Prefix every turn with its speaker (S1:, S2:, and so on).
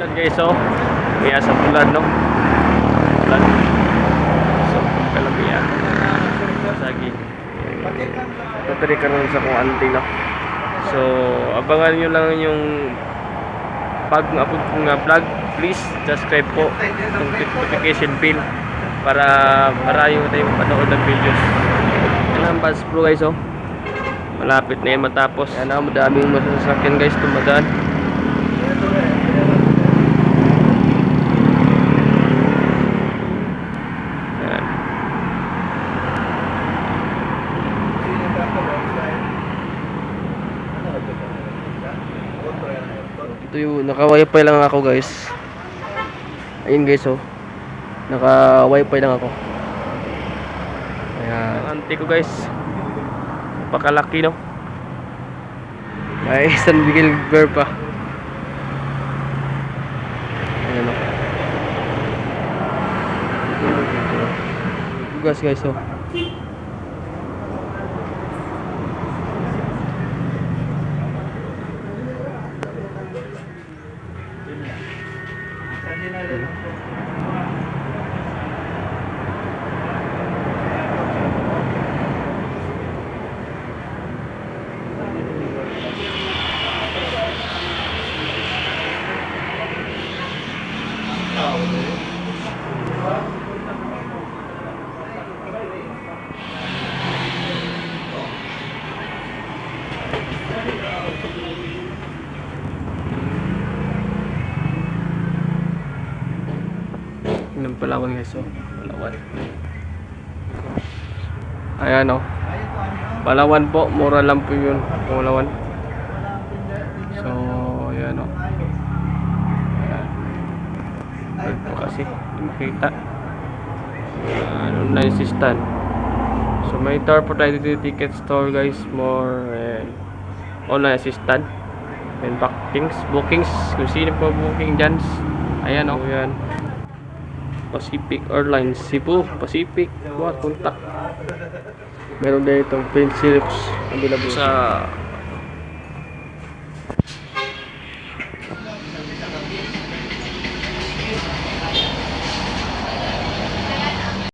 S1: Ulan guys, oh. Kaya sa ulan, no? Ulan. So, kalabihan. Sagi. Tatari ka rin sa kung anti, no? So, abangan nyo lang yung pag upload ko nga vlog. Please, subscribe po yung notification bell para marami tayong panood ng videos. Yan ang bus pro guys, oh. Malapit na yan matapos. Yan na, madaming masasakyan guys, tumadaan. Yan. Ito yung naka-wifi lang ako guys. Ayun guys, oh. Naka-wifi lang ako. Ayan. Ang auntie ko guys. Pakalaki, no? May San Miguel Bear pa. Ayan, no? Guys, oh. Ng Palawan guys, oh. Palawan. Ayan, oh. Palawan po, mura lang po yun. Palawan. So, ayan, oh. Ayan. Ito kasi, hindi makita. Online assistant. So, may tour po tayo dito, ticket store guys. More online assistant. And bookings. Kung sino po booking dyan. Ayan, oh. Ayan. Pacific Airlines Cebu Pacific buat kontak. Meron din itong pen syrups available sa